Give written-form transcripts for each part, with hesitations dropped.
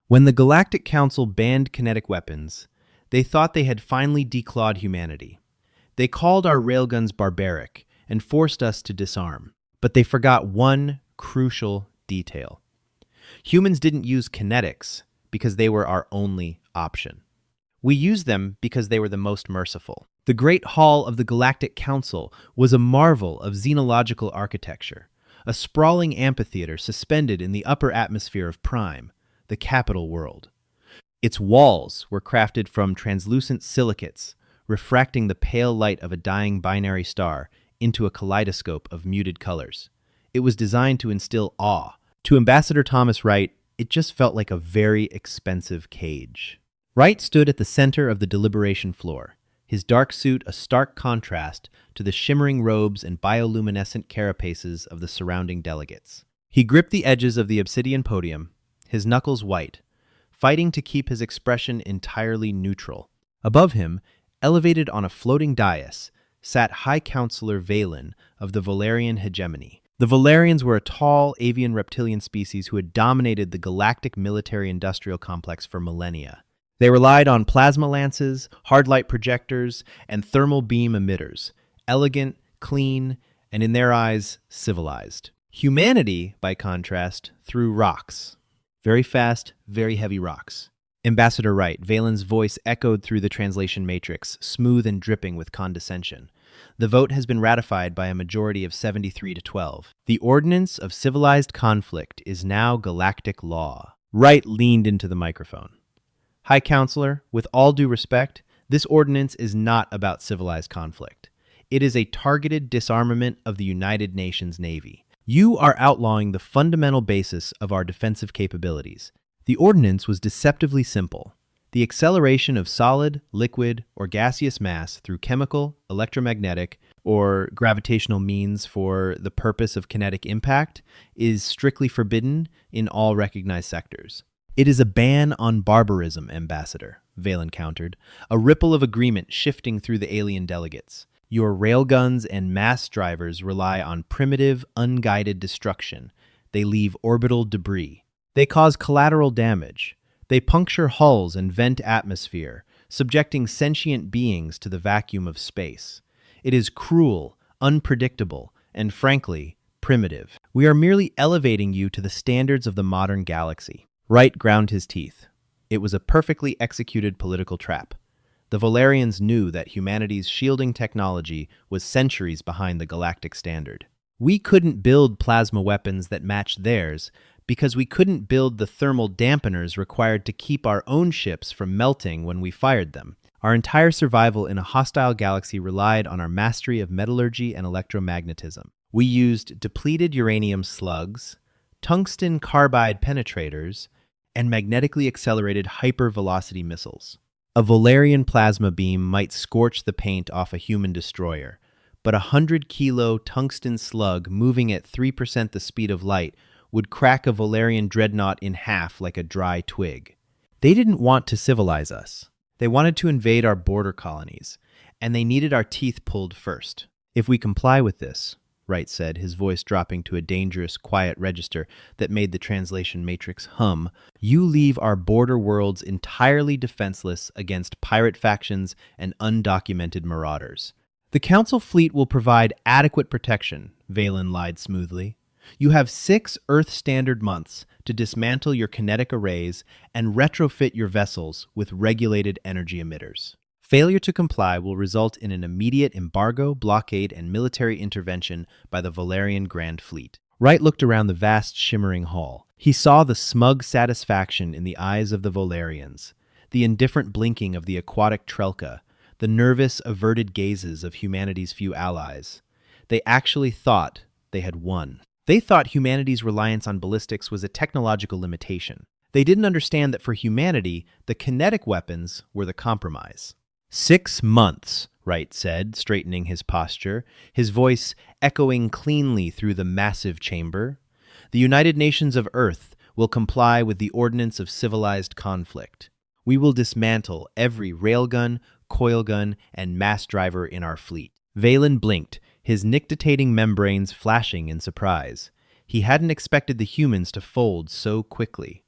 When the Galactic Council banned kinetic weapons, they thought they had finally declawed humanity. They called our railguns barbaric and forced us to disarm. But they forgot one crucial detail. Humans didn't use kinetics because they were our only option. We used them because they were the most merciful. The Great Hall of the Galactic Council was a marvel of xenological architecture, a sprawling amphitheater suspended in the upper atmosphere of Prime, the capital world. Its walls were crafted from translucent silicates, refracting the pale light of a dying binary star into a kaleidoscope of muted colors. It was designed to instill awe. To Ambassador Thomas Wright, it just felt like a very expensive cage. Wright stood at the center of the deliberation floor, his dark suit a stark contrast to the shimmering robes and bioluminescent carapaces of the surrounding delegates. He gripped the edges of the obsidian podium, his knuckles white, fighting to keep his expression entirely neutral. Above him, elevated on a floating dais, sat High Counselor Valen of the Valerian hegemony. The Valerians were a tall, avian reptilian species who had dominated the galactic military-industrial complex for millennia. They relied on plasma lances, hard light projectors, and thermal beam emitters, elegant, clean, and in their eyes, civilized. Humanity, by contrast, threw rocks. Very fast, very heavy rocks. Ambassador Wright, Valen's voice echoed through the translation matrix, smooth and dripping with condescension. The vote has been ratified by a majority of 73 to 12. The Ordinance of Civilized Conflict is now galactic law. Wright leaned into the microphone. High Counselor, with all due respect, this ordinance is not about civilized conflict. It is a targeted disarmament of the United Nations Navy. You are outlawing the fundamental basis of our defensive capabilities. The ordinance was deceptively simple. The acceleration of solid, liquid, or gaseous mass through chemical, electromagnetic, or gravitational means for the purpose of kinetic impact is strictly forbidden in all recognized sectors. It is a ban on barbarism, Ambassador, Valen countered, a ripple of agreement shifting through the alien delegates. Your railguns and mass drivers rely on primitive, unguided destruction. They leave orbital debris. They cause collateral damage. They puncture hulls and vent atmosphere, subjecting sentient beings to the vacuum of space. It is cruel, unpredictable, and frankly, primitive. We are merely elevating you to the standards of the modern galaxy. Wright ground his teeth. It was a perfectly executed political trap. The Valerians knew that humanity's shielding technology was centuries behind the galactic standard. We couldn't build plasma weapons that matched theirs because we couldn't build the thermal dampeners required to keep our own ships from melting when we fired them. Our entire survival in a hostile galaxy relied on our mastery of metallurgy and electromagnetism. We used depleted uranium slugs, tungsten carbide penetrators, and magnetically accelerated hypervelocity missiles. A Valerian plasma beam might scorch the paint off a human destroyer, but a 100-kilo tungsten slug moving at 3% the speed of light would crack a Valerian dreadnought in half like a dry twig. They didn't want to civilize us. They wanted to invade our border colonies, and they needed our teeth pulled first. If we comply with this, Wright said, his voice dropping to a dangerous, quiet register that made the translation matrix hum, you leave our border worlds entirely defenseless against pirate factions and undocumented marauders. The Council fleet will provide adequate protection, Valen lied smoothly. You have 6 Earth Standard months to dismantle your kinetic arrays and retrofit your vessels with regulated energy emitters. Failure to comply will result in an immediate embargo, blockade, and military intervention by the Valerian Grand Fleet. Wright looked around the vast, shimmering hall. He saw the smug satisfaction in the eyes of the Valerians, the indifferent blinking of the aquatic Trelka, the nervous, averted gazes of humanity's few allies. They actually thought they had won. They thought humanity's reliance on ballistics was a technological limitation. They didn't understand that for humanity, the kinetic weapons were the compromise. 6 months, Wright said, straightening his posture, his voice echoing cleanly through the massive chamber. The United Nations of Earth will comply with the Ordinance of Civilized Conflict. We will dismantle every railgun, coilgun, and mass driver in our fleet. Valen blinked, his nictitating membranes flashing in surprise. He hadn't expected the humans to fold so quickly.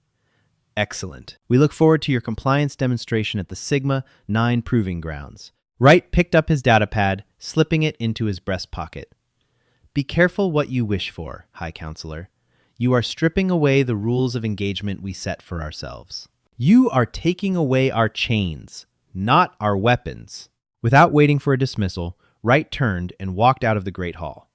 Excellent. We look forward to your compliance demonstration at the Sigma 9 Proving Grounds. Wright picked up his datapad, slipping it into his breast pocket. Be careful what you wish for, High Counselor. You are stripping away the rules of engagement we set for ourselves. You are taking away our chains, not our weapons. Without waiting for a dismissal, Wright turned and walked out of the Great Hall.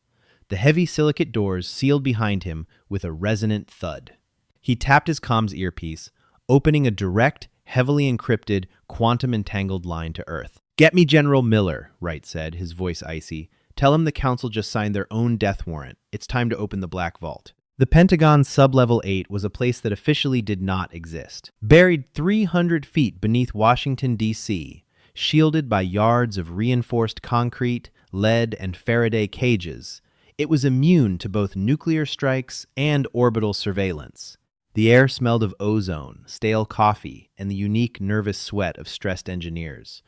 The heavy silicate doors sealed behind him with a resonant thud. He tapped his comms earpiece, opening a direct, heavily encrypted, quantum-entangled line to Earth. "Get me General Miller," Wright said, his voice icy. "Tell him the Council just signed their own death warrant. It's time to open the Black Vault." The Pentagon's Sublevel 8 was a place that officially did not exist. Buried 300 feet beneath Washington, D.C., shielded by yards of reinforced concrete, lead, and Faraday cages, it was immune to both nuclear strikes and orbital surveillance. The air smelled of ozone, stale coffee, and the unique nervous sweat of stressed engineers.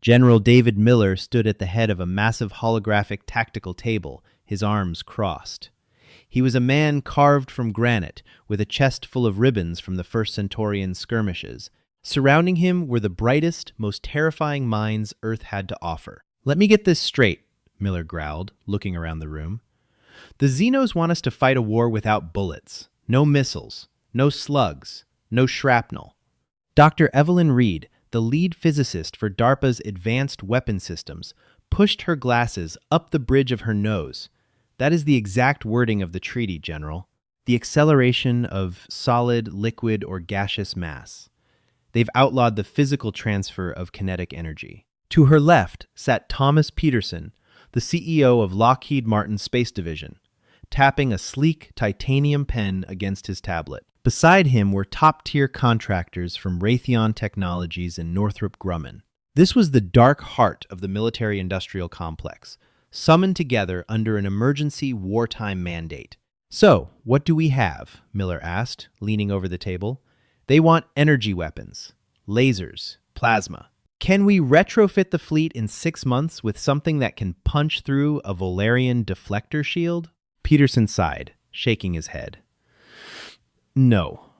General David Miller stood at the head of a massive holographic tactical table, his arms crossed. He was a man carved from granite, with a chest full of ribbons from the First Centaurian skirmishes. Surrounding him were the brightest, most terrifying minds Earth had to offer. "Let me get this straight," Miller growled, looking around the room. "The Xenos want us to fight a war without bullets. No missiles, no slugs, no shrapnel." Dr. Evelyn Reed, the lead physicist for DARPA's Advanced Weapon Systems, pushed her glasses up the bridge of her nose. "That is the exact wording of the treaty, General. The acceleration of solid, liquid, or gaseous mass. They've outlawed the physical transfer of kinetic energy." To her left sat Thomas Peterson, the CEO of Lockheed Martin Space Division, tapping a sleek titanium pen against his tablet. Beside him were top-tier contractors from Raytheon Technologies and Northrop Grumman. This was the dark heart of the military-industrial complex, summoned together under an emergency wartime mandate. "So, what do we have?" Miller asked, leaning over the table. "They want energy weapons, lasers, plasma. Can we retrofit the fleet in 6 months with something that can punch through a Volarian deflector shield?" Peterson sighed, shaking his head. "No.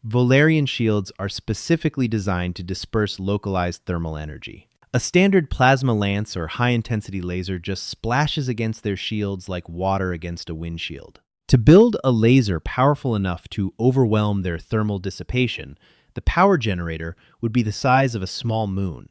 Volarian shields are specifically designed to disperse localized thermal energy. A standard plasma lance or high-intensity laser just splashes against their shields like water against a windshield. To build a laser powerful enough to overwhelm their thermal dissipation, the power generator would be the size of a small moon.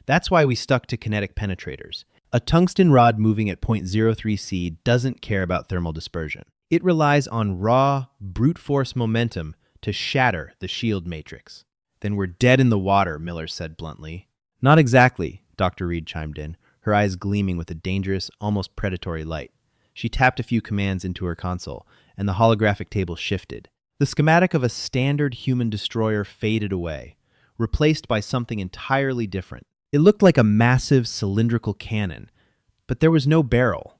That's why we stuck to kinetic penetrators. A tungsten rod moving at 0.03 C doesn't care about thermal dispersion. It relies on raw, brute force momentum to shatter the shield matrix." "Then we're dead in the water," Miller said bluntly. "Not exactly," Dr. Reed chimed in, her eyes gleaming with a dangerous, almost predatory light. She tapped a few commands into her console, and the holographic table shifted. The schematic of a standard human destroyer faded away, replaced by something entirely different. It looked like a massive cylindrical cannon, but there was no barrel,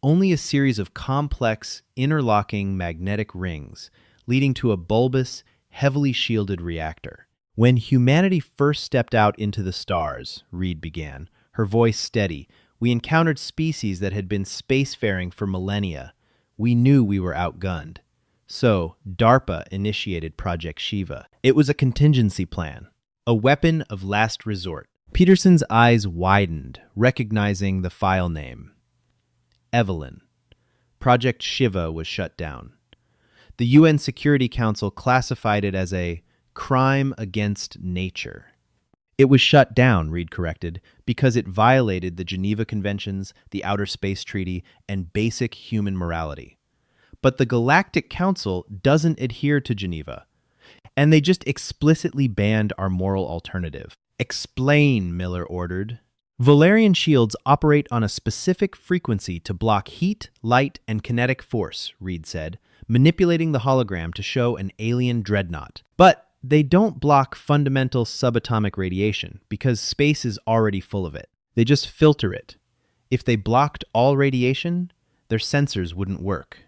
only a series of complex, interlocking magnetic rings, leading to a bulbous, heavily shielded reactor. "When humanity first stepped out into the stars," Reed began, her voice steady, "we encountered species that had been spacefaring for millennia. We knew we were outgunned. So, DARPA initiated Project Shiva. It was a contingency plan, a weapon of last resort." Peterson's eyes widened, recognizing the file name. Evelyn. Project Shiva was shut down. The UN Security Council classified it as a crime against nature. "It was shut down," Reed corrected, "because it violated the Geneva Conventions, the Outer Space Treaty, and basic human morality. But the Galactic Council doesn't adhere to Geneva, and they just explicitly banned our moral alternative." "Explain," Miller ordered. "Volarian shields operate on a specific frequency to block heat, light, and kinetic force," Reed said, manipulating the hologram to show an alien dreadnought. "But they don't block fundamental subatomic radiation, because space is already full of it. They just filter it. If they blocked all radiation, their sensors wouldn't work.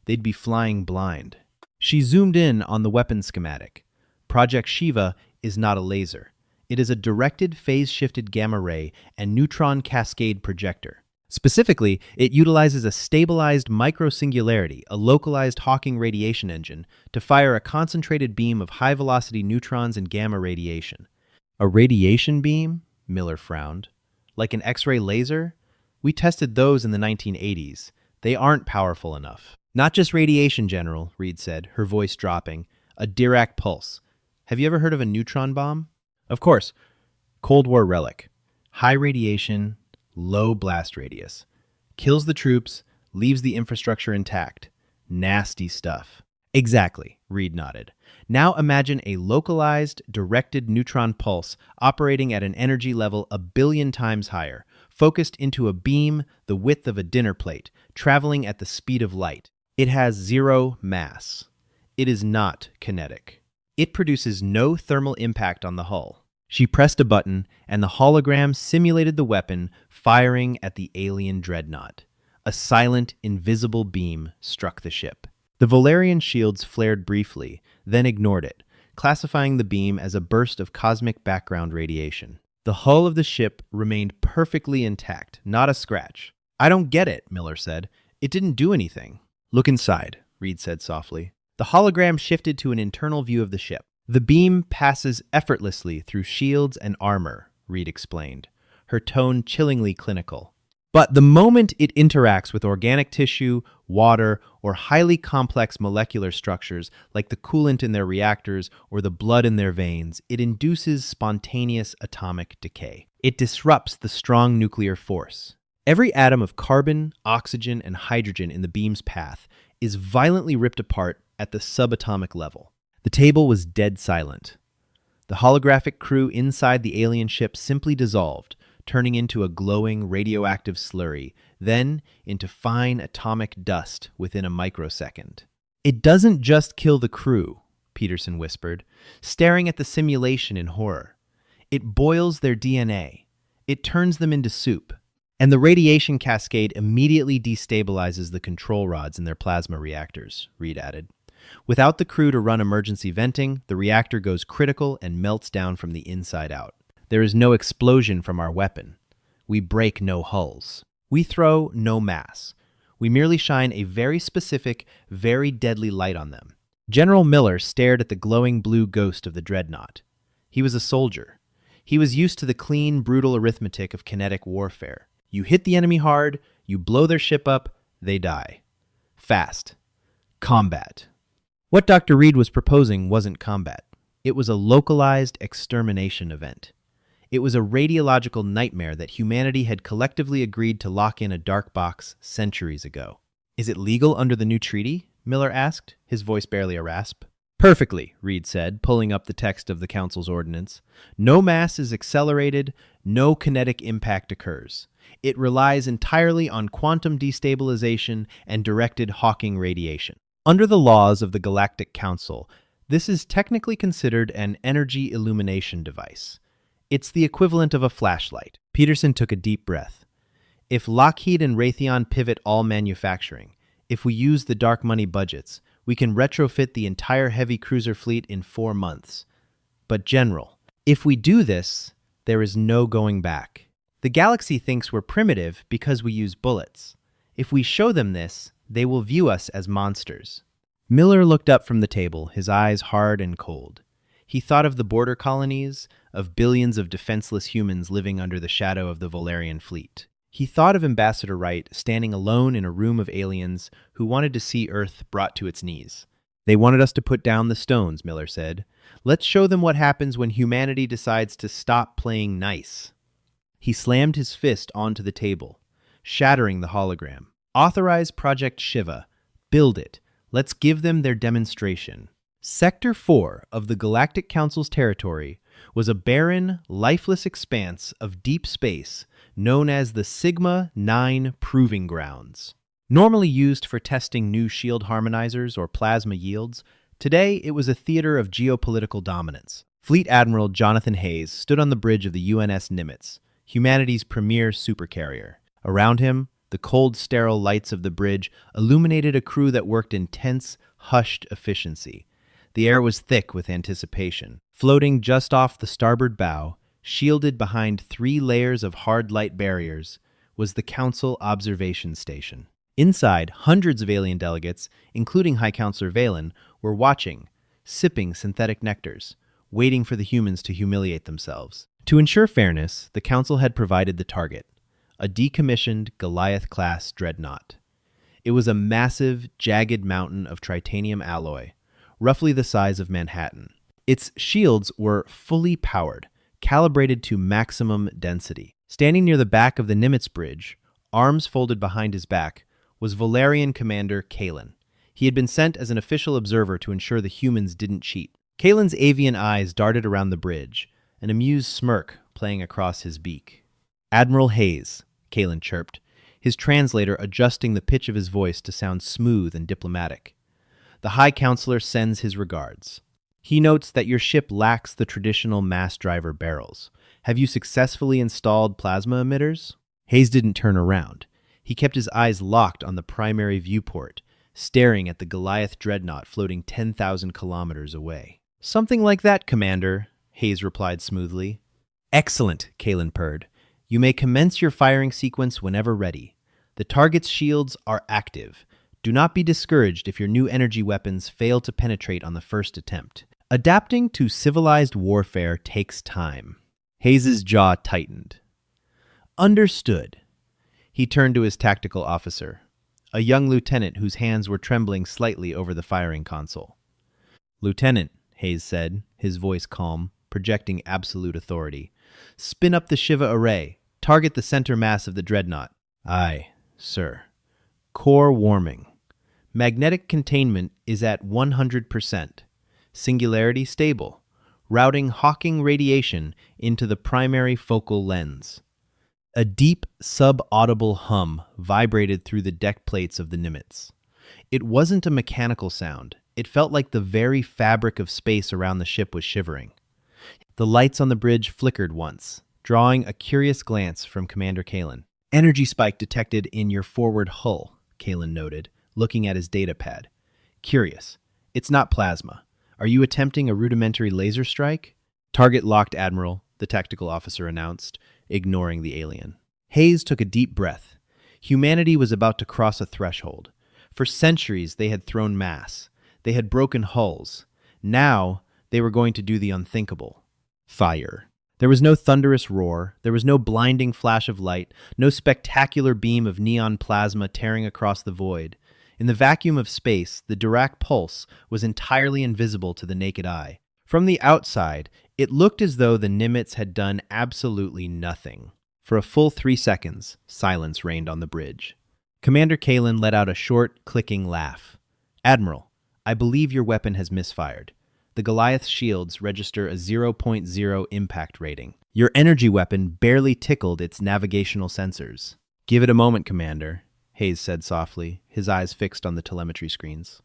They'd be flying blind." She zoomed in on the weapon schematic. Project Shiva is not a laser. It is a directed phase-shifted gamma ray and neutron cascade projector. Specifically, it utilizes a stabilized microsingularity, a localized Hawking radiation engine, to fire a concentrated beam of high-velocity neutrons and gamma radiation. A radiation beam? Miller frowned. Like an X-ray laser? We tested those in the 1980s. They aren't powerful enough. Not just radiation, General, Reed said, her voice dropping. A Dirac pulse. Have you ever heard of a neutron bomb? Of course. Cold War relic. High radiation, low blast radius. Kills the troops, leaves the infrastructure intact. Nasty stuff. Exactly, Reed nodded. Now imagine a localized, directed neutron pulse operating at an energy level 1,000,000,000 times higher, focused into a beam the width of a dinner plate, traveling at the speed of light. It has zero mass. It is not kinetic. It produces no thermal impact on the hull. She pressed a button, and the hologram simulated the weapon firing at the alien dreadnought. A silent, invisible beam struck the ship. The Valerian shields flared briefly, then ignored it, classifying the beam as a burst of cosmic background radiation. The hull of the ship remained perfectly intact, not a scratch. I don't get it, Miller said. It didn't do anything. Look inside, Reed said softly. The hologram shifted to an internal view of the ship. The beam passes effortlessly through shields and armor, Reed explained, her tone chillingly clinical. But the moment it interacts with organic tissue, water, or highly complex molecular structures like the coolant in their reactors or the blood in their veins, it induces spontaneous atomic decay. It disrupts the strong nuclear force. Every atom of carbon, oxygen, and hydrogen in the beam's path is violently ripped apart at the subatomic level. The table was dead silent. The holographic crew inside the alien ship simply dissolved, turning into a glowing radioactive slurry, then into fine atomic dust within a microsecond. It doesn't just kill the crew, Peterson whispered, staring at the simulation in horror. It boils their DNA. It turns them into soup. And the radiation cascade immediately destabilizes the control rods in their plasma reactors, Reed added. Without the crew to run emergency venting, the reactor goes critical and melts down from the inside out. There is no explosion from our weapon. We break no hulls. We throw no mass. We merely shine a very specific, very deadly light on them. General Miller stared at the glowing blue ghost of the dreadnought. He was a soldier. He was used to the clean, brutal arithmetic of kinetic warfare. You hit the enemy hard, you blow their ship up, they die. Fast. Combat. What Dr. Reed was proposing wasn't combat. It was a localized extermination event. It was a radiological nightmare that humanity had collectively agreed to lock in a dark box centuries ago. Is it legal under the new treaty? Miller asked, his voice barely a rasp. Perfectly, Reed said, pulling up the text of the Council's ordinance. No mass is accelerated, no kinetic impact occurs. It relies entirely on quantum destabilization and directed Hawking radiation. Under the laws of the Galactic Council, this is technically considered an energy illumination device. It's the equivalent of a flashlight. Peterson took a deep breath. If Lockheed and Raytheon pivot all manufacturing, if we use the dark money budgets, we can retrofit the entire heavy cruiser fleet in 4 months. But General, if we do this, there is no going back. The galaxy thinks we're primitive because we use bullets. If we show them this, they will view us as monsters. Miller looked up from the table, his eyes hard and cold. He thought of the border colonies, of billions of defenseless humans living under the shadow of the Valerian fleet. He thought of Ambassador Wright standing alone in a room of aliens who wanted to see Earth brought to its knees. They wanted us to put down the stones, Miller said. Let's show them what happens when humanity decides to stop playing nice. He slammed his fist onto the table, shattering the hologram. Authorize Project Shiva. Build it. Let's give them their demonstration. Sector 4 of the Galactic Council's territory was a barren, lifeless expanse of deep space known as the Sigma-9 Proving Grounds. Normally used for testing new shield harmonizers or plasma yields, today it was a theater of geopolitical dominance. Fleet Admiral Jonathan Hayes stood on the bridge of the UNS Nimitz, humanity's premier supercarrier. Around him, the cold, sterile lights of the bridge illuminated a crew that worked in tense, hushed efficiency. The air was thick with anticipation. Floating just off the starboard bow, shielded behind 3 layers of hard light barriers, was the Council Observation Station. Inside, hundreds of alien delegates, including High Counselor Valen, were watching, sipping synthetic nectars, waiting for the humans to humiliate themselves. To ensure fairness, the Council had provided the target, a decommissioned Goliath-class dreadnought. It was a massive, jagged mountain of titanium alloy, roughly the size of Manhattan. Its shields were fully powered, calibrated to maximum density. Standing near the back of the Nimitz bridge, arms folded behind his back, was Valerian Commander Kalen. He had been sent as an official observer to ensure the humans didn't cheat. Kalen's avian eyes darted around the bridge, an amused smirk playing across his beak. "Admiral Hayes," Kalen chirped, his translator adjusting the pitch of his voice to sound smooth and diplomatic. "The High Counselor sends his regards. He notes that your ship lacks the traditional mass driver barrels. Have you successfully installed plasma emitters?" Hayes didn't turn around. He kept his eyes locked on the primary viewport, staring at the Goliath dreadnought floating 10,000 kilometers away. "Something like that, Commander," Hayes replied smoothly. "Excellent," Kalen purred. "You may commence your firing sequence whenever ready. The target's shields are active. Do not be discouraged if your new energy weapons fail to penetrate on the first attempt. Adapting to civilized warfare takes time." Hayes's jaw tightened. "Understood." He turned to his tactical officer, a young lieutenant whose hands were trembling slightly over the firing console. "Lieutenant," Hayes said, his voice calm, projecting absolute authority, "spin up the Shiva array. Target the center mass of the dreadnought." "Aye, sir." "Core warming. Magnetic containment is at 100%. Singularity stable. Routing Hawking radiation into the primary focal lens." A deep, sub-audible hum vibrated through the deck plates of the Nimitz. It wasn't a mechanical sound. It felt like the very fabric of space around the ship was shivering. The lights on the bridge flickered once, drawing a curious glance from Commander Kalen. "Energy spike detected in your forward hull," Kalen noted, looking at his data pad. "Curious. It's not plasma. Are you attempting a rudimentary laser strike?" "Target locked, Admiral," the tactical officer announced, ignoring the alien. Hayes took a deep breath. Humanity was about to cross a threshold. For centuries, they had thrown mass. They had broken hulls. Now, they were going to do the unthinkable. Fire. There was no thunderous roar. There was no blinding flash of light. No spectacular beam of neon plasma tearing across the void. In the vacuum of space, the Dirac pulse was entirely invisible to the naked eye. From the outside, it looked as though the Nimitz had done absolutely nothing. For a full 3 seconds, silence reigned on the bridge. Commander Kalen let out a short, clicking laugh. "Admiral, I believe your weapon has misfired. The Goliath's shields register a 0.0 impact rating. Your energy weapon barely tickled its navigational sensors." "Give it a moment, Commander," Hayes said softly, his eyes fixed on the telemetry screens.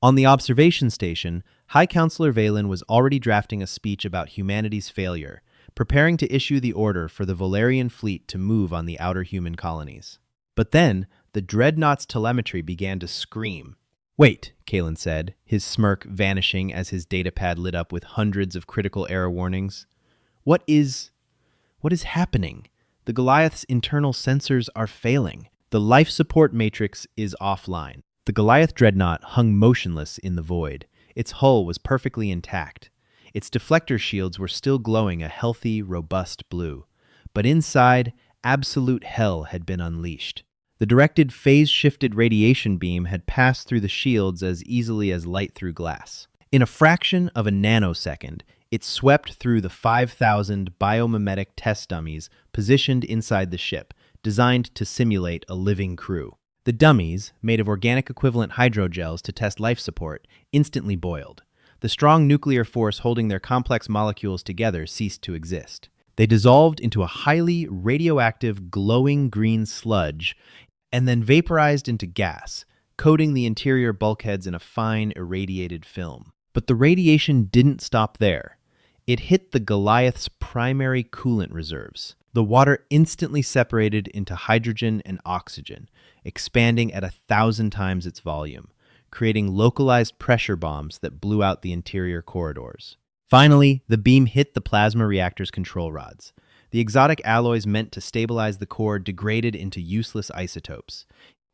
On the observation station, High Counselor Valen was already drafting a speech about humanity's failure, preparing to issue the order for the Valerian fleet to move on the outer human colonies. But then, the dreadnought's telemetry began to scream. "Wait," Kalen said, his smirk vanishing as his datapad lit up with hundreds of critical error warnings. What is happening? The Goliath's internal sensors are failing. The life support matrix is offline." The Goliath dreadnought hung motionless in the void. Its hull was perfectly intact. Its deflector shields were still glowing a healthy, robust blue. But inside, absolute hell had been unleashed. The directed phase-shifted radiation beam had passed through the shields as easily as light through glass. In a fraction of a nanosecond, it swept through the 5,000 biomimetic test dummies positioned inside the ship, designed to simulate a living crew. The dummies, made of organic equivalent hydrogels to test life support, instantly boiled. The strong nuclear force holding their complex molecules together ceased to exist. They dissolved into a highly radioactive, glowing green sludge, and then vaporized into gas, coating the interior bulkheads in a fine, irradiated film. But the radiation didn't stop there. It hit the Goliath's primary coolant reserves. The water instantly separated into hydrogen and oxygen, expanding at 1,000 times its volume, creating localized pressure bombs that blew out the interior corridors. Finally, the beam hit the plasma reactor's control rods. The exotic alloys meant to stabilize the core degraded into useless isotopes.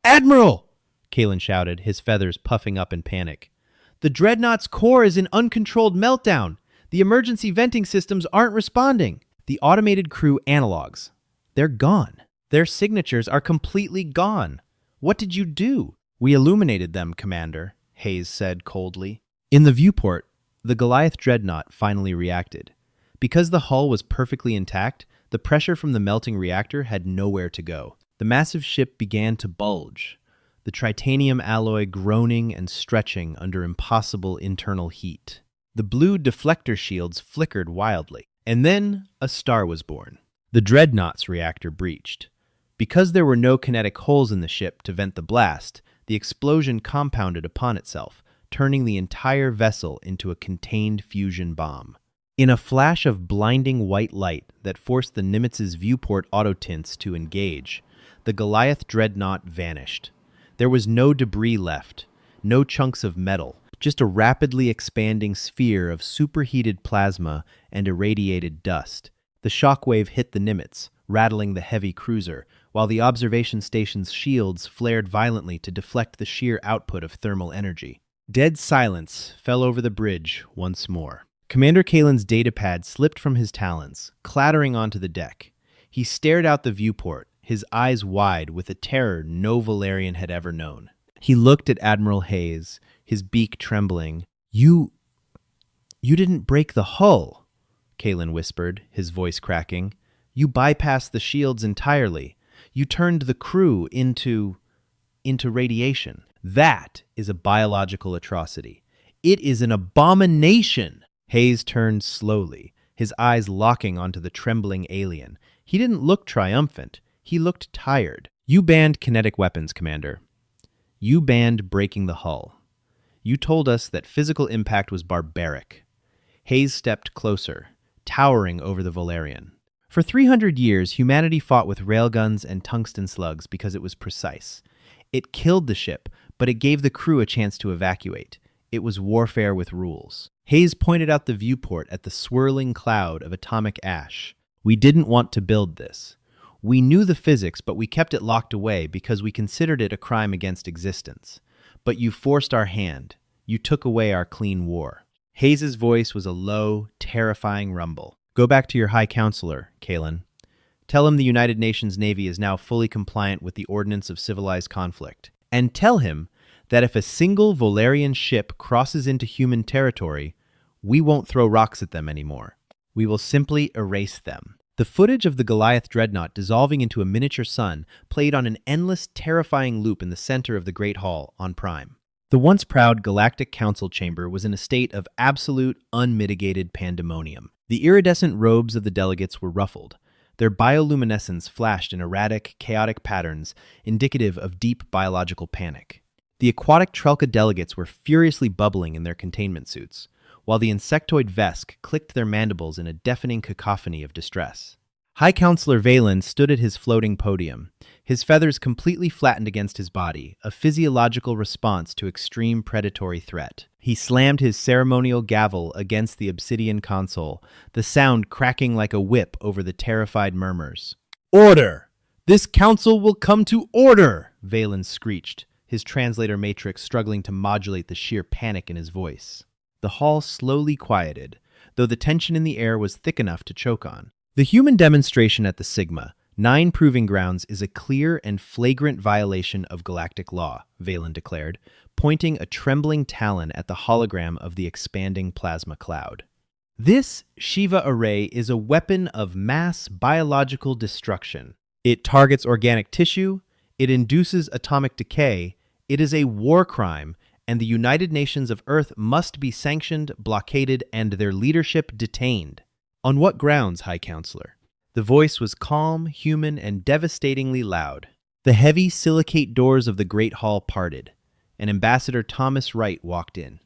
"Admiral!" Kalen shouted, his feathers puffing up in panic. "The Dreadnought's core is in uncontrolled meltdown. The emergency venting systems aren't responding." The automated crew analogs. They're gone. Their signatures are completely gone. What did you do? "We illuminated them, Commander," Hayes said coldly. In the viewport, the Goliath Dreadnought finally reacted. Because the hull was perfectly intact, the pressure from the melting reactor had nowhere to go. The massive ship began to bulge, the titanium alloy groaning and stretching under impossible internal heat. The blue deflector shields flickered wildly, and then a star was born. The Dreadnought's reactor breached. Because there were no kinetic holes in the ship to vent the blast, the explosion compounded upon itself, turning the entire vessel into a contained fusion bomb. In a flash of blinding white light that forced the Nimitz's viewport autotints to engage, the Goliath Dreadnought vanished. There was no debris left, no chunks of metal, just a rapidly expanding sphere of superheated plasma and irradiated dust. The shockwave hit the Nimitz, rattling the heavy cruiser, while the observation station's shields flared violently to deflect the sheer output of thermal energy. Dead silence fell over the bridge once more. Commander Kalen's datapad slipped from his talons, clattering onto the deck. He stared out the viewport, his eyes wide with a terror no Valerian had ever known. He looked at Admiral Hayes, his beak trembling. You didn't break the hull," Kalen whispered, his voice cracking. "You bypassed the shields entirely. You turned the crew into radiation. That is a biological atrocity. It is an abomination." Hayes turned slowly, his eyes locking onto the trembling alien. He didn't look triumphant. He looked tired. "You banned kinetic weapons, Commander. You banned breaking the hull. You told us that physical impact was barbaric." Hayes stepped closer, towering over the Valerian. For 300 years, humanity fought with railguns and tungsten slugs because it was precise. It killed the ship, but it gave the crew a chance to evacuate. It was warfare with rules. Hayes pointed out the viewport at the swirling cloud of atomic ash. "We didn't want to build this. We knew the physics, but we kept it locked away because we considered it a crime against existence. But you forced our hand. You took away our clean war." Hayes's voice was a low, terrifying rumble. "Go back to your High Counselor, Kalen. Tell him the United Nations Navy is now fully compliant with the Ordinance of Civilized Conflict. And tell him that if a single Valerian ship crosses into human territory, we won't throw rocks at them anymore. We will simply erase them." The footage of the Goliath Dreadnought dissolving into a miniature sun played on an endless, terrifying loop in the center of the Great Hall on Prime. The once proud Galactic Council chamber was in a state of absolute, unmitigated pandemonium. The iridescent robes of the delegates were ruffled. Their bioluminescence flashed in erratic, chaotic patterns, indicative of deep biological panic. The aquatic Trelka delegates were furiously bubbling in their containment suits, while the insectoid Vesk clicked their mandibles in a deafening cacophony of distress. High Counselor Valen stood at his floating podium, his feathers completely flattened against his body, a physiological response to extreme predatory threat. He slammed his ceremonial gavel against the obsidian console, the sound cracking like a whip over the terrified murmurs. "Order! This council will come to order!" Valen screeched, his translator matrix struggling to modulate the sheer panic in his voice. The hall slowly quieted, though the tension in the air was thick enough to choke on. "The human demonstration at the Sigma, 9 Proving Grounds, is a clear and flagrant violation of galactic law," Valen declared, pointing a trembling talon at the hologram of the expanding plasma cloud. "This Shiva array is a weapon of mass biological destruction. It targets organic tissue, it induces atomic decay, it is a war crime, and the United Nations of Earth must be sanctioned, blockaded, and their leadership detained." "On what grounds, High Counselor?" The voice was calm, human, and devastatingly loud. The heavy silicate doors of the Great Hall parted, and Ambassador Thomas Wright walked in.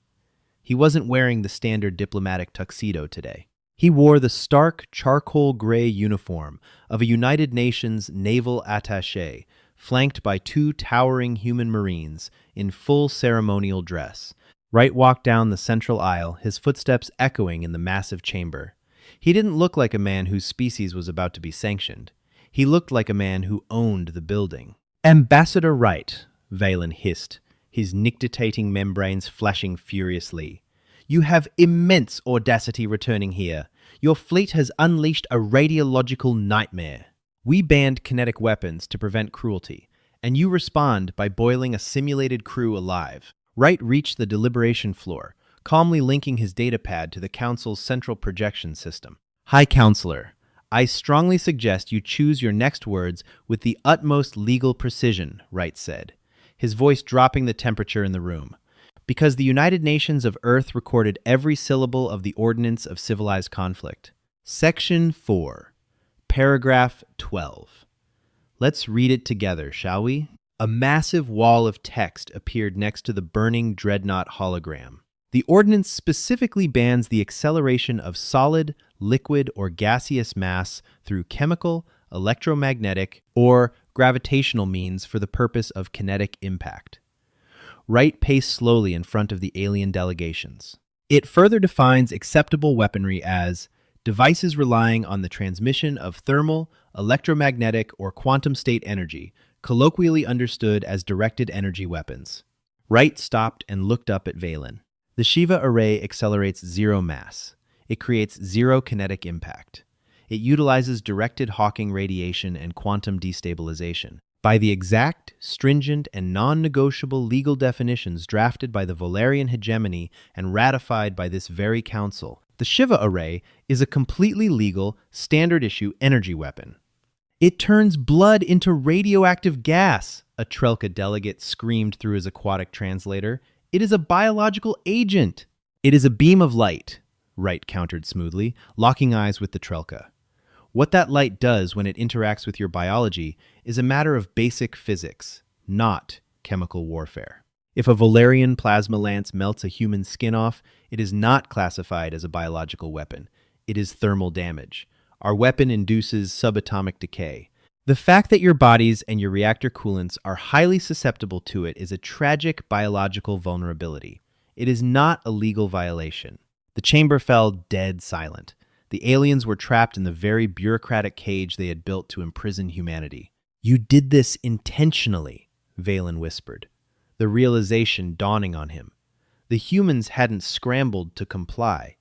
He wasn't wearing the standard diplomatic tuxedo today. He wore the stark, charcoal gray uniform of a United Nations naval attaché, flanked by 2 towering human marines in full ceremonial dress. Wright walked down the central aisle, his footsteps echoing in the massive chamber. He didn't look like a man whose species was about to be sanctioned. He looked like a man who owned the building. Ambassador Wright, Valen hissed, his nictitating membranes flashing furiously. You have immense audacity returning here. Your fleet has unleashed a radiological nightmare. We banned kinetic weapons to prevent cruelty, and you respond by boiling a simulated crew alive. Wright reached the deliberation floor, calmly linking his datapad to the Council's central projection system. High Counselor, I strongly suggest you choose your next words with the utmost legal precision, Wright said, his voice dropping the temperature in the room. Because the United Nations of Earth recorded every syllable of the Ordinance of Civilized Conflict. Section 4, Paragraph 12. Let's read it together, shall we? A massive wall of text appeared next to the burning dreadnought hologram. The ordinance specifically bans the acceleration of solid, liquid, or gaseous mass through chemical, electromagnetic, or gravitational means for the purpose of kinetic impact. Wright paced slowly in front of the alien delegations. It further defines acceptable weaponry as devices relying on the transmission of thermal, electromagnetic, or quantum state energy, colloquially understood as directed energy weapons. Wright stopped and looked up at Valen. The Shiva array accelerates zero mass. It creates zero kinetic impact. It utilizes directed Hawking radiation and quantum destabilization. By the exact, stringent, and non-negotiable legal definitions drafted by the Valerian hegemony and ratified by this very council, the Shiva array is a completely legal, standard-issue energy weapon. It turns blood into radioactive gas, a Trelka delegate screamed through his aquatic translator. It is a biological agent. It is a beam of light, Wright countered smoothly, locking eyes with the Trelka. What that light does when it interacts with your biology is a matter of basic physics, not chemical warfare. If a Valerian plasma lance melts a human skin off, it is not classified as a biological weapon. It is thermal damage. Our weapon induces subatomic decay. The fact that your bodies and your reactor coolants are highly susceptible to it is a tragic biological vulnerability. It is not a legal violation. The chamber fell dead silent. The aliens were trapped in the very bureaucratic cage they had built to imprison humanity. You did this intentionally, Valen whispered, the realization dawning on him. The humans hadn't scrambled to comply.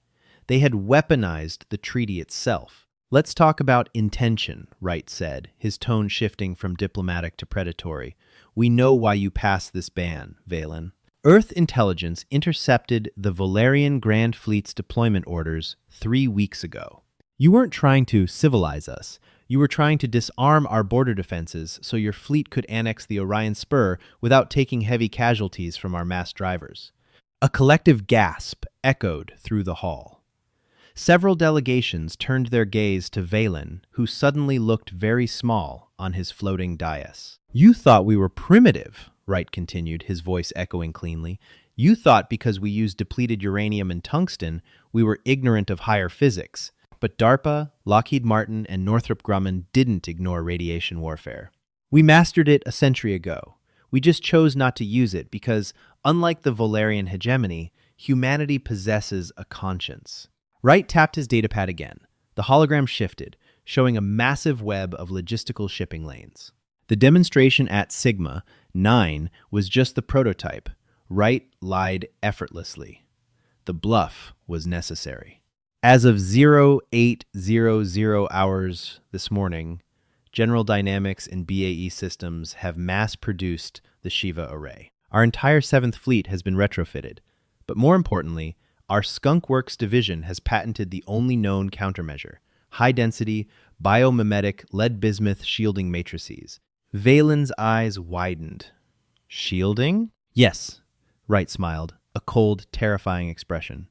They had weaponized the treaty itself. Let's talk about intention, Wright said, his tone shifting from diplomatic to predatory. We know why you passed this ban, Valen. Earth intelligence intercepted the Valerian Grand Fleet's deployment orders 3 weeks ago. You weren't trying to civilize us. You were trying to disarm our border defenses so your fleet could annex the Orion Spur without taking heavy casualties from our mass drivers. A collective gasp echoed through the hall. Several delegations turned their gaze to Valen, who suddenly looked very small on his floating dais. You thought we were primitive, Wright continued, his voice echoing cleanly. You thought because we used depleted uranium and tungsten, we were ignorant of higher physics. But DARPA, Lockheed Martin, and Northrop Grumman didn't ignore radiation warfare. We mastered it a century ago. We just chose not to use it because, unlike the Valerian hegemony, humanity possesses a conscience. Wright tapped his datapad again. The hologram shifted, showing a massive web of logistical shipping lanes. The demonstration at Sigma 9 was just the prototype. Wright lied effortlessly. The bluff was necessary. As of 0800 hours this morning, General Dynamics and BAE Systems have mass-produced the Shiva array. Our entire 7th Fleet has been retrofitted. But more importantly, our Skunk Works division has patented the only known countermeasure, high-density, biomimetic lead-bismuth shielding matrices. Valen's eyes widened. Shielding? Yes, Wright smiled, a cold, terrifying expression.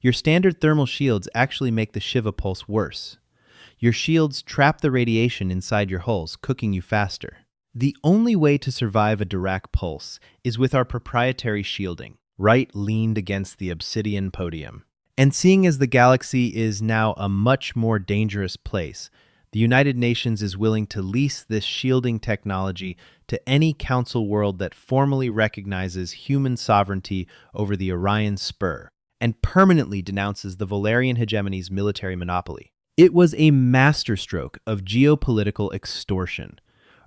Your standard thermal shields actually make the Shiva pulse worse. Your shields trap the radiation inside your hulls, cooking you faster. The only way to survive a Dirac pulse is with our proprietary shielding. Wright leaned against the obsidian podium. And seeing as the galaxy is now a much more dangerous place, the United Nations is willing to lease this shielding technology to any council world that formally recognizes human sovereignty over the Orion Spur. and permanently denounces the Valerian hegemony's military monopoly. It was a masterstroke of geopolitical extortion.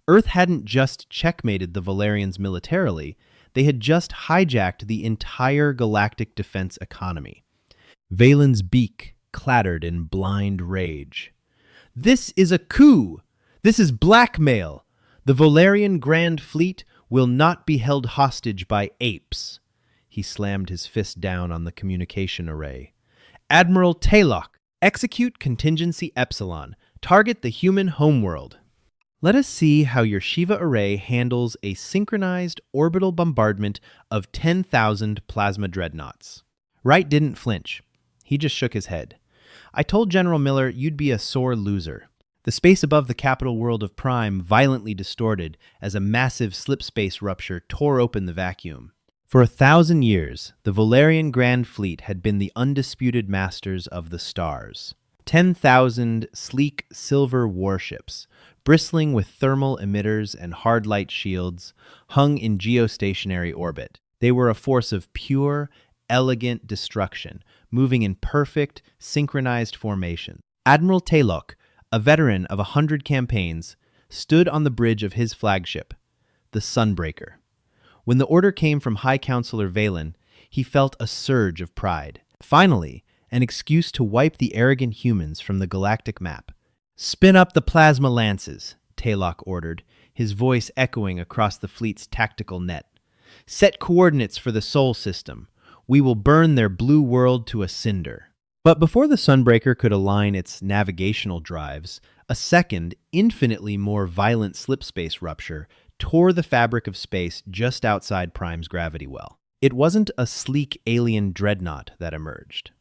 Earth hadn't just checkmated the Valerians militarily, they had just hijacked the entire galactic defense economy. Valen's beak clattered in blind rage. "This is a coup! This is blackmail! The Valerian Grand Fleet will not be held hostage by apes." He slammed his fist down on the communication array. "Admiral Taylock, execute contingency Epsilon. Target the human homeworld. Let us see how your Shiva array handles a synchronized orbital bombardment of 10,000 plasma dreadnoughts." Wright didn't flinch. He just shook his head. "I told General Miller you'd be a sore loser." The space above the capital world of Prime violently distorted as a massive slipspace rupture tore open the vacuum. For 1,000 years, the Valerian Grand Fleet had been the undisputed masters of the stars. 10,000 sleek silver warships, bristling with thermal emitters and hard light shields, hung in geostationary orbit. They were a force of pure, elegant destruction, moving in perfect, synchronized formation. Admiral Taylock, a veteran of 100 campaigns, stood on the bridge of his flagship, the Sunbreaker. When the order came from High Counselor Valen, he felt a surge of pride. Finally, an excuse to wipe the arrogant humans from the galactic map. "Spin up the plasma lances," Taylock ordered, his voice echoing across the fleet's tactical net. "Set coordinates for the Sol system. We will burn their blue world to a cinder." But before the Sunbreaker could align its navigational drives, a second, infinitely more violent slipspace rupture tore the fabric of space just outside Prime's gravity well. It wasn't a sleek alien dreadnought that emerged.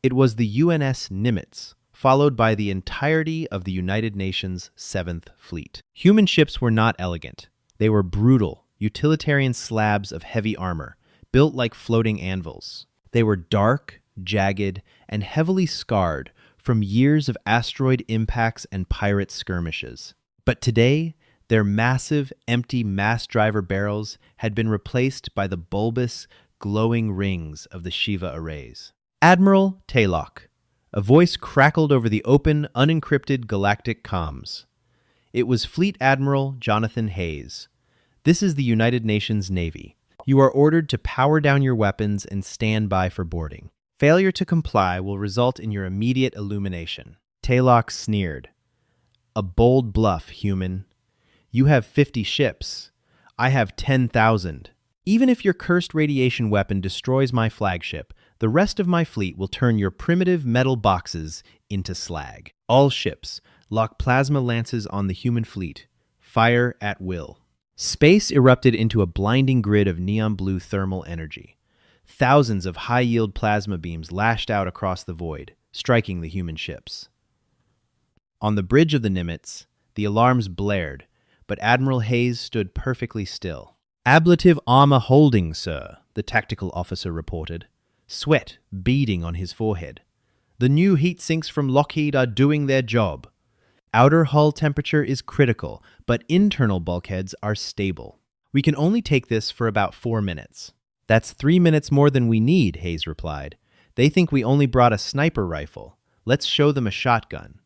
It was the UNS Nimitz, followed by the entirety of the United Nations 7th Fleet. Human ships were not elegant. They were brutal, utilitarian slabs of heavy armor, built like floating anvils. They were dark, jagged, and heavily scarred from years of asteroid impacts and pirate skirmishes. But today, their massive, empty mass driver barrels had been replaced by the bulbous, glowing rings of the Shiva arrays. "Admiral Taylock." A voice crackled over the open, unencrypted galactic comms. It was Fleet Admiral Jonathan Hayes. "This is the United Nations Navy. You are ordered to power down your weapons and stand by for boarding. Failure to comply will result in your immediate illumination." Taylock sneered. "A bold bluff, human. You have 50 ships. I have 10,000. Even if your cursed radiation weapon destroys my flagship, the rest of my fleet will turn your primitive metal boxes into slag. All ships, lock plasma lances on the human fleet. Fire at will." Space erupted into a blinding grid of neon blue thermal energy. Thousands of high-yield plasma beams lashed out across the void, striking the human ships. On the bridge of the Nimitz, the alarms blared, but Admiral Hayes stood perfectly still. "Ablative armor holding, sir," the tactical officer reported, sweat beading on his forehead. "The new heat sinks from Lockheed are doing their job. Outer hull temperature is critical, but internal bulkheads are stable. We can only take this for about 4 minutes." "That's 3 minutes more than we need," Hayes replied. "They think we only brought a sniper rifle. Let's show them a shotgun.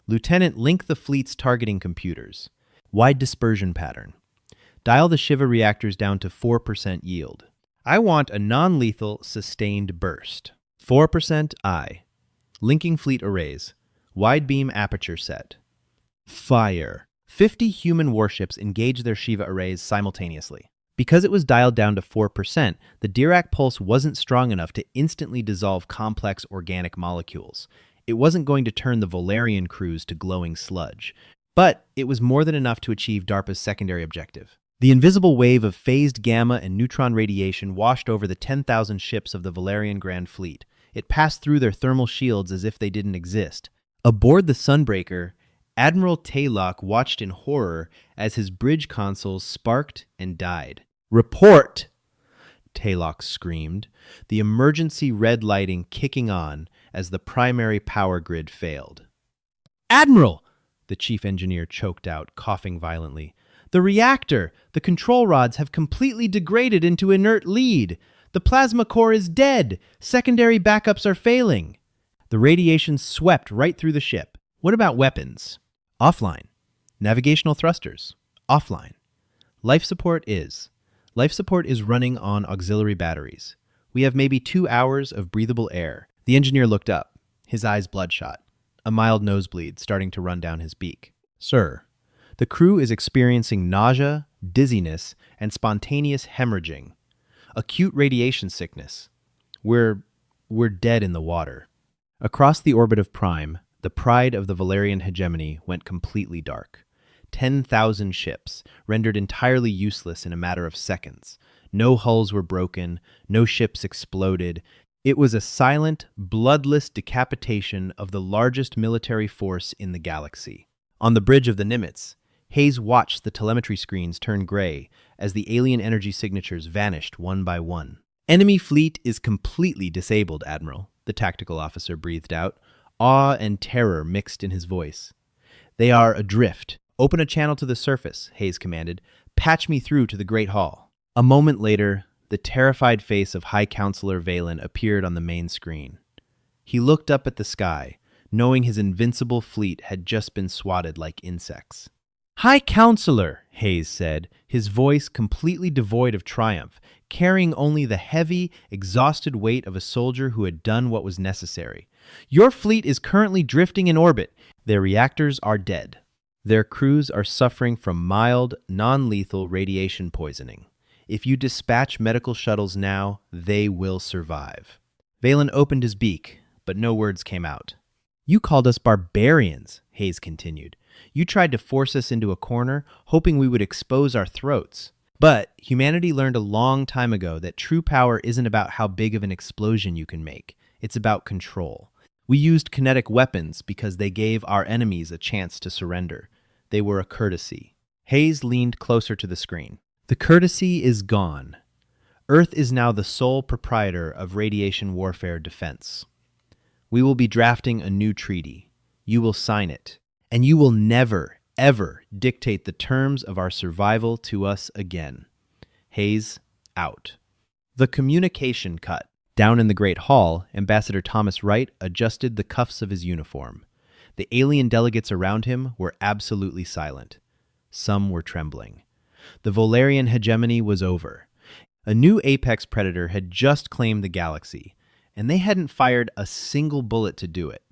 Lieutenant, link the fleet's targeting computers. Wide dispersion pattern. Dial the Shiva reactors down to 4% yield. I want a non-lethal, sustained burst. 4% I. Linking fleet arrays. Wide beam aperture set. Fire." 50 human warships engaged their Shiva arrays simultaneously. Because it was dialed down to 4%, the Dirac pulse wasn't strong enough to instantly dissolve complex organic molecules. It wasn't going to turn the Valerian crews to glowing sludge. But it was more than enough to achieve DARPA's secondary objective. The invisible wave of phased gamma and neutron radiation washed over the 10,000 ships of the Valerian Grand Fleet. It passed through their thermal shields as if they didn't exist. Aboard the Sunbreaker, Admiral Taylock watched in horror as his bridge consoles sparked and died. "Report!" Taylock screamed, the emergency red lighting kicking on as the primary power grid failed. "Admiral!" the chief engineer choked out, coughing violently. "The reactor! The control rods have completely degraded into inert lead. The plasma core is dead! Secondary backups are failing! The radiation swept right through the ship. What about weapons? Offline. Navigational thrusters. Offline. Life support is. Life support is running on auxiliary batteries. We have maybe 2 hours of breathable air. The engineer looked up, his eyes bloodshot, a mild nosebleed starting to run down his beak. Sir, the crew is experiencing nausea, dizziness, and spontaneous hemorrhaging. Acute radiation sickness. We're dead in the water. Across the orbit of Prime, the pride of the Valerian hegemony went completely dark. 10,000 ships, rendered entirely useless in a matter of seconds. No hulls were broken, no ships exploded. It was a silent, bloodless decapitation of the largest military force in the galaxy. On the bridge of the Nimitz, Hayes watched the telemetry screens turn gray as the alien energy signatures vanished one by one. Enemy fleet is completely disabled, Admiral, the tactical officer breathed out, awe and terror mixed in his voice. They are adrift. Open a channel to the surface, Hayes commanded. Patch me through to the Great Hall. A moment later, the terrified face of High Counselor Valen appeared on the main screen. He looked up at the sky, knowing his invincible fleet had just been swatted like insects. High Counselor, Hayes said, his voice completely devoid of triumph, carrying only the heavy, exhausted weight of a soldier who had done what was necessary. Your fleet is currently drifting in orbit. Their reactors are dead. Their crews are suffering from mild, non-lethal radiation poisoning. If you dispatch medical shuttles now, they will survive. Valen opened his beak, but no words came out. You called us barbarians, Hayes continued. You tried to force us into a corner, hoping we would expose our throats. But humanity learned a long time ago that true power isn't about how big of an explosion you can make. It's about control. We used kinetic weapons because they gave our enemies a chance to surrender. They were a courtesy. Hayes leaned closer to the screen. The courtesy is gone. Earth is now the sole proprietor of radiation warfare defense. We will be drafting a new treaty. You will sign it. And you will never, ever dictate the terms of our survival to us again. Hayes, out. The communication cut. Down in the Great Hall, Ambassador Thomas Wright adjusted the cuffs of his uniform. The alien delegates around him were absolutely silent. Some were trembling. The Valerian hegemony was over. A new apex predator had just claimed the galaxy, and they hadn't fired a single bullet to do it.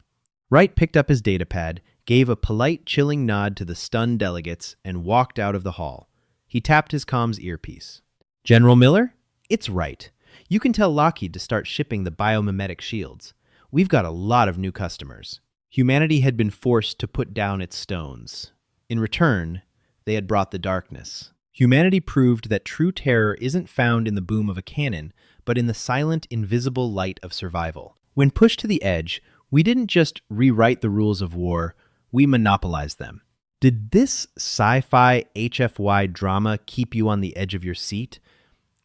Wright picked up his datapad, gave a polite, chilling nod to the stunned delegates, and walked out of the hall. He tapped his comms earpiece. General Miller? It's Wright. You can tell Lockheed to start shipping the biomimetic shields. We've got a lot of new customers. Humanity had been forced to put down its stones. In return, they had brought the darkness. Humanity proved that true terror isn't found in the boom of a cannon, but in the silent, invisible light of survival. When pushed to the edge, we didn't just rewrite the rules of war, we monopolized them. Did this sci-fi HFY drama keep you on the edge of your seat?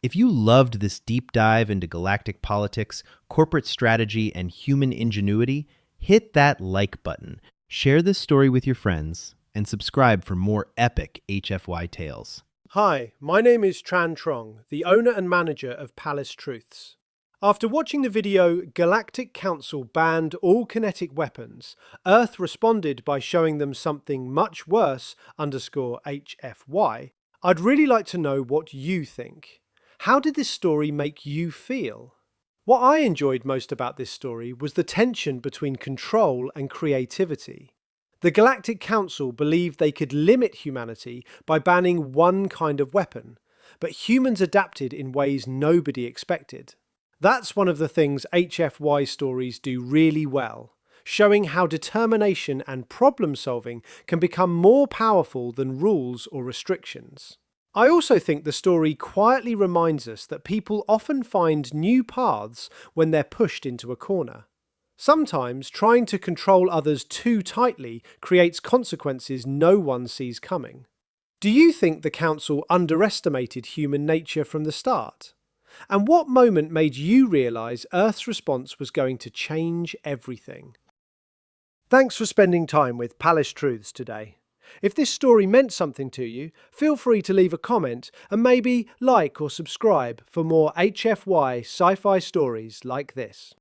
If you loved this deep dive into galactic politics, corporate strategy, and human ingenuity, hit that like button, share this story with your friends, and subscribe for more epic HFY tales. Hi, my name is Tran Trong, the owner and manager of Palace Truths. After watching the video Galactic Council banned all kinetic weapons, Earth responded by showing them something much worse _HFY, I'd really like to know what you think. How did this story make you feel? What I enjoyed most about this story was the tension between control and creativity. The Galactic Council believed they could limit humanity by banning one kind of weapon, but humans adapted in ways nobody expected. That's one of the things HFY stories do really well, showing how determination and problem solving can become more powerful than rules or restrictions. I also think the story quietly reminds us that people often find new paths when they're pushed into a corner. Sometimes trying to control others too tightly creates consequences no one sees coming. Do you think the Council underestimated human nature from the start? And what moment made you realise Earth's response was going to change everything? Thanks for spending time with Palace Truths today. If this story meant something to you, feel free to leave a comment and maybe like or subscribe for more HFY sci-fi stories like this.